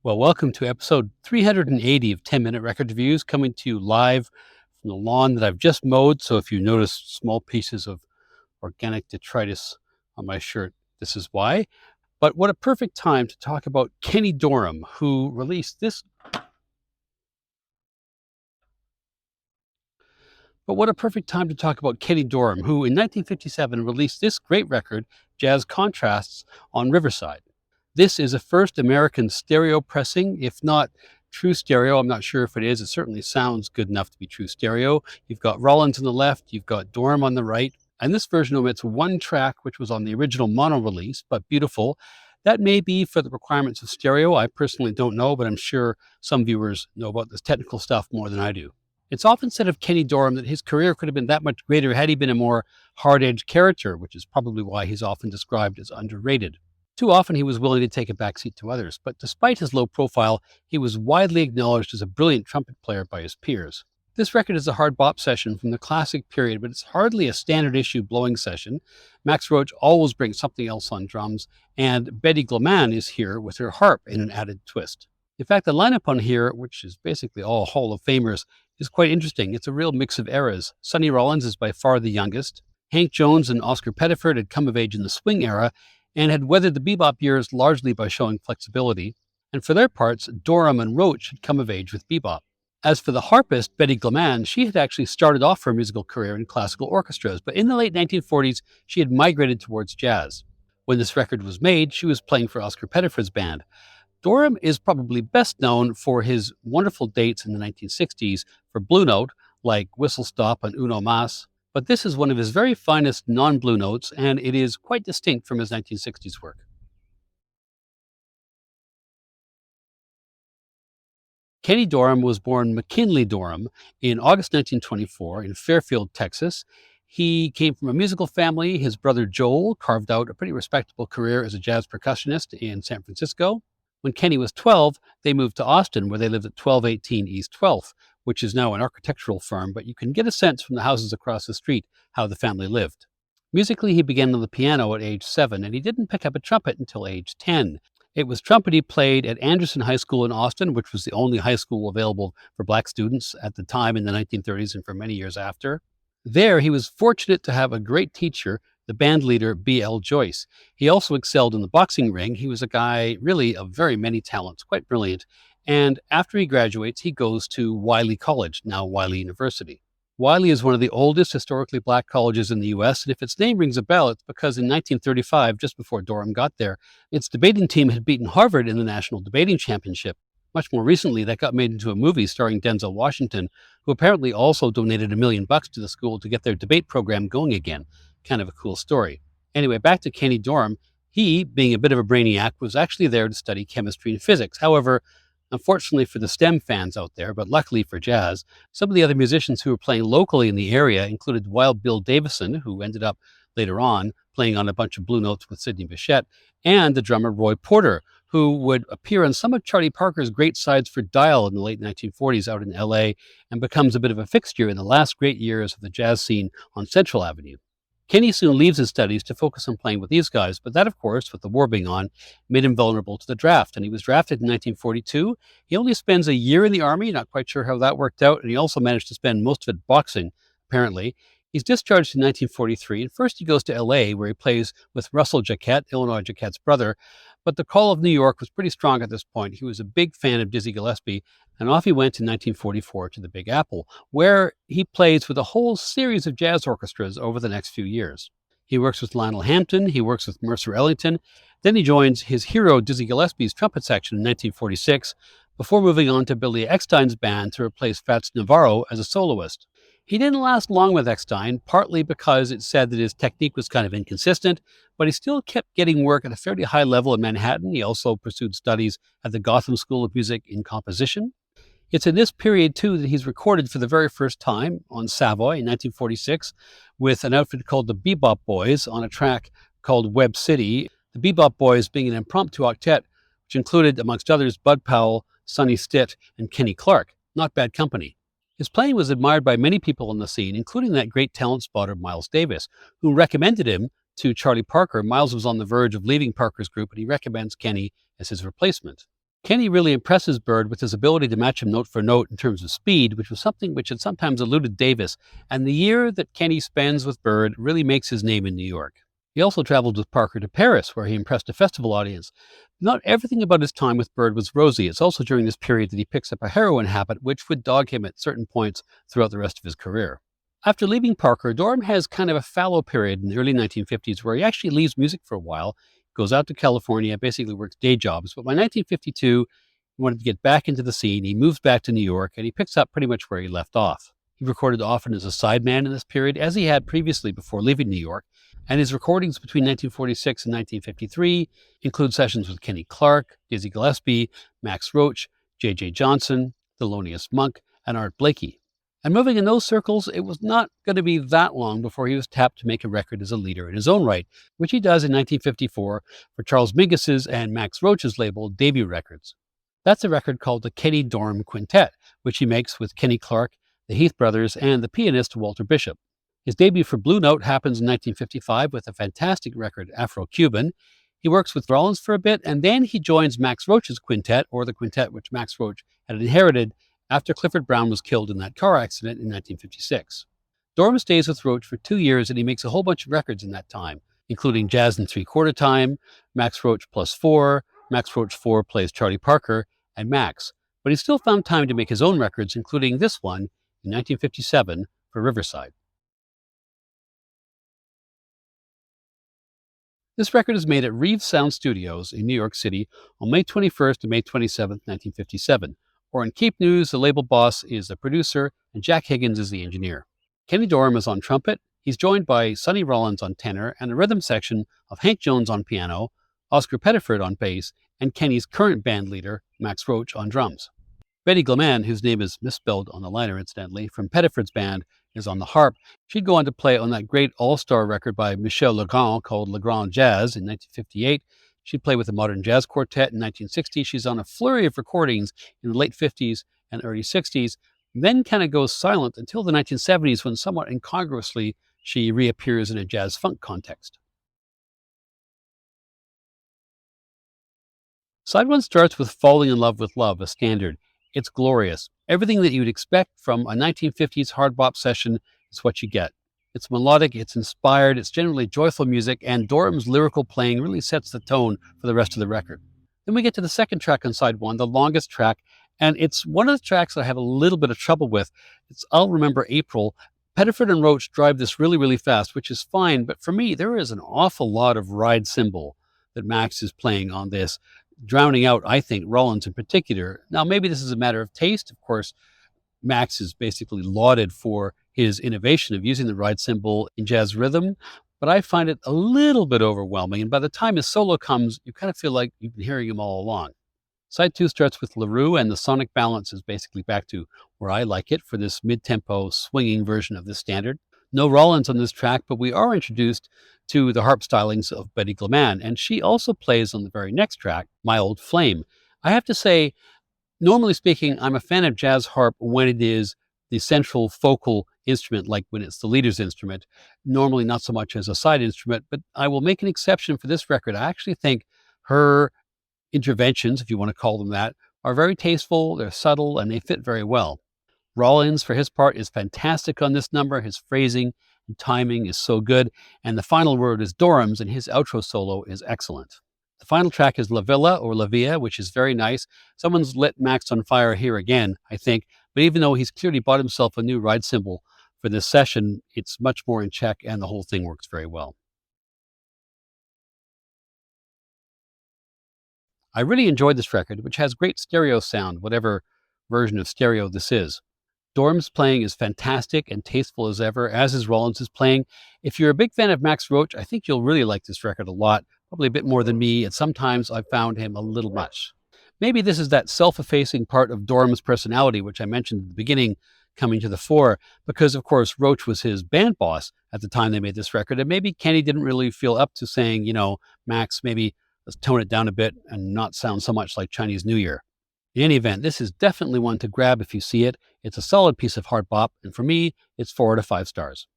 Well, welcome to episode 380 of 10 Minute Record Reviews, coming to you live from the lawn that I've just mowed. So if you notice small pieces of organic detritus on my shirt, this is why. But what a perfect time to talk about Kenny Dorham, who released this. But what a perfect time to talk about Kenny Dorham, who in 1957 released this great record, Jazz Contrasts, on Riverside. This is a first American stereo pressing, if not true stereo. I'm not sure if it is. It certainly sounds good enough to be true stereo. You've got Rollins on the left, you've got Dorham on the right, and this version omits one track, which was on the original mono release, but beautiful. That may be for the requirements of stereo. I personally don't know, but I'm sure some viewers know about this technical stuff more than I do. It's often said of Kenny Dorham that his career could have been that much greater had he been a more hard-edged character, which is probably why he's often described as underrated. Too often he was willing to take a backseat to others, but despite his low profile, he was widely acknowledged as a brilliant trumpet player by his peers. This record is a hard bop session from the classic period, but it's hardly a standard issue blowing session. Max Roach always brings something else on drums, and Betty Glamann is here with her harp in an added twist. In fact, the lineup on here, which is basically all Hall of Famers, is quite interesting. It's a real mix of eras. Sonny Rollins is by far the youngest. Hank Jones and Oscar Pettiford had come of age in the swing era and had weathered the bebop years largely by showing flexibility. And for their parts, Dorham and Roach had come of age with bebop. As for the harpist, Betty Glamann, she had actually started off her musical career in classical orchestras, but in the late 1940s, she had migrated towards jazz. When this record was made, she was playing for Oscar Pettiford's band. Dorham is probably best known for his wonderful dates in the 1960s for Blue Note, like Whistle Stop and Uno Mas, but this is one of his very finest non-Blue Notes, and it is quite distinct from his 1960s work. Kenny Dorham was born McKinley Dorham in August 1924 in Fairfield, Texas. He came from a musical family. His brother Joel carved out a pretty respectable career as a jazz percussionist in San Francisco. When Kenny was 12, they moved to Austin, where they lived at 1218 East 12th, which is now an architectural firm, but you can get a sense from the houses across the street how the family lived. Musically, he began on the piano at age 7, and he didn't pick up a trumpet until age 10. It was trumpet he played at Anderson High School in Austin, which was the only high school available for black students at the time in the 1930s and for many years after. There, he was fortunate to have a great teacher, the band leader B.L. Joyce. He also excelled in the boxing ring. He was a guy really of very many talents, quite brilliant. And after he graduates, he goes to Wiley College, now Wiley University. Wiley is one of the oldest historically black colleges in the U.S., and if its name rings a bell, it's because in 1935, just before Dorham got there, its debating team had beaten Harvard in the National Debating Championship. Much more recently, that got made into a movie starring Denzel Washington, who apparently also donated $1 million to the school to get their debate program going again. Kind of a cool story. Anyway, back to Kenny Dorham. He, being a bit of a brainiac, was actually there to study chemistry and physics. However, unfortunately for the STEM fans out there, but luckily for jazz, some of the other musicians who were playing locally in the area included Wild Bill Davison, who ended up later on playing on a bunch of Blue Notes with Sidney Bechet, and the drummer Roy Porter, who would appear on some of Charlie Parker's great sides for Dial in the late 1940s out in LA and becomes a bit of a fixture in the last great years of the jazz scene on Central Avenue. Kenny soon leaves his studies to focus on playing with these guys, but that, of course, with the war being on, made him vulnerable to the draft, and he was drafted in 1942. He only spends a year in the Army, not quite sure how that worked out, and he also managed to spend most of it boxing, apparently. He's discharged in 1943, and first he goes to LA, where he plays with Russell Jacquet, Illinois Jacquet's brother, but the call of New York was pretty strong at this point. He was a big fan of Dizzy Gillespie, and off he went in 1944 to the Big Apple, where he plays with a whole series of jazz orchestras over the next few years. He works with Lionel Hampton, he works with Mercer Ellington, then he joins his hero Dizzy Gillespie's trumpet section in 1946, before moving on to Billy Eckstine's band to replace Fats Navarro as a soloist. He didn't last long with Eckstein, partly because it said that his technique was kind of inconsistent, but he still kept getting work at a fairly high level in Manhattan. He also pursued studies at the Gotham School of Music in composition. It's in this period, too, that he's recorded for the very first time on Savoy in 1946 with an outfit called the Bebop Boys on a track called Web City, the Bebop Boys being an impromptu octet, which included, amongst others, Bud Powell, Sonny Stitt, and Kenny Clark. Not bad company. His playing was admired by many people on the scene, including that great talent spotter Miles Davis, who recommended him to Charlie Parker. Miles was on the verge of leaving Parker's group, and he recommends Kenny as his replacement. Kenny really impresses Bird with his ability to match him note for note in terms of speed, which was something which had sometimes eluded Davis, and the year that Kenny spends with Bird really makes his name in New York. He also traveled with Parker to Paris, where he impressed a festival audience. Not everything about his time with Bird was rosy. It's also during this period that he picks up a heroin habit, which would dog him at certain points throughout the rest of his career. After leaving Parker, Dorham has kind of a fallow period in the early 1950s where he actually leaves music for a while, goes out to California, basically works day jobs. But by 1952, he wanted to get back into the scene. He moves back to New York and he picks up pretty much where he left off. He recorded often as a sideman in this period, as he had previously before leaving New York, and his recordings between 1946 and 1953 include sessions with Kenny Clarke, Dizzy Gillespie, Max Roach, J.J. Johnson, Thelonious Monk, and Art Blakey. And moving in those circles, it was not going to be that long before he was tapped to make a record as a leader in his own right, which he does in 1954 for Charles Mingus's and Max Roach's label Debut Records. That's a record called the Kenny Dorham Quintet, which he makes with Kenny Clarke, the Heath brothers, and the pianist Walter Bishop. His debut for Blue Note happens in 1955 with a fantastic record, Afro-Cuban. He works with Rollins for a bit, and then he joins Max Roach's quintet, or the quintet which Max Roach had inherited after Clifford Brown was killed in that car accident in 1956. Dorham stays with Roach for 2 years, and he makes a whole bunch of records in that time, including Jazz in Three-Quarter Time, Max Roach Plus 4, Max Roach 4 plays Charlie Parker, and Max. But he still found time to make his own records, including this one in 1957 for Riverside. This record is made at Reeves Sound Studios in New York City on May 21st and May 27th, 1957. Or in Keep News, the label boss is the producer and Jack Higgins is the engineer. Kenny Dorham is on trumpet. He's joined by Sonny Rollins on tenor and a rhythm section of Hank Jones on piano, Oscar Pettiford on bass, and Kenny's current band leader, Max Roach, on drums. Betty Glamann, whose name is misspelled on the liner incidentally, from Pettiford's band, is on the harp. She'd go on to play on that great all-star record by Michel Legrand called Legrand Jazz in 1958. She'd play with the Modern Jazz Quartet in 1960. She's on a flurry of recordings in the late 50s and early 60s, then kind of goes silent until the 1970s when somewhat incongruously she reappears in a jazz funk context. Side 1 starts with Falling in Love with Love, a standard. It's glorious. Everything that you'd expect from a 1950s hard bop session is what you get. It's melodic, it's inspired, it's generally joyful music, and Dorham's lyrical playing really sets the tone for the rest of the record. Then we get to the second track on side 1, the longest track, and it's one of the tracks that I have a little bit of trouble with. It's I'll Remember April. Pettiford and Roach drive this really, really fast, which is fine, but for me, there is an awful lot of ride cymbal that Max is playing on this, drowning out, I think, Rollins in particular. Now, maybe this is a matter of taste. Of course, Max is basically lauded for his innovation of using the ride cymbal in jazz rhythm, but I find it a little bit overwhelming. And by the time his solo comes, you kind of feel like you've been hearing him all along. Side 2 starts with LaRue, and the sonic balance is basically back to where I like it for this mid-tempo swinging version of this standard. No Rollins on this track, but we are introduced to the harp stylings of Betty Glamann, and she also plays on the very next track, My Old Flame. I have to say, normally speaking, I'm a fan of jazz harp when it is the central focal instrument, like when it's the leader's instrument, normally not so much as a side instrument, but I will make an exception for this record. I actually think her interventions, if you want to call them that, are very tasteful, they're subtle, and they fit very well. Rollins, for his part, is fantastic on this number. His phrasing and timing is so good, and the final word is Dorham's, and his outro solo is excellent. The final track is La Villa or La Via, which is very nice. Someone's lit Max on fire here again, I think, but even though he's clearly bought himself a new ride cymbal for this session, it's much more in check, and the whole thing works very well. I really enjoyed this record, which has great stereo sound, whatever version of stereo this is. Dorham's playing is fantastic and tasteful as ever, as is Rollins' playing. If you're a big fan of Max Roach, I think you'll really like this record a lot, probably a bit more than me, and sometimes I've found him a little much. Maybe this is that self-effacing part of Dorham's personality, which I mentioned at the beginning, coming to the fore, because of course Roach was his band boss at the time they made this record, and maybe Kenny didn't really feel up to saying, Max, maybe let's tone it down a bit and not sound so much like Chinese New Year. In any event, this is definitely one to grab if you see it. It's a solid piece of hard bop, and for me, it's 4 out of 5 stars.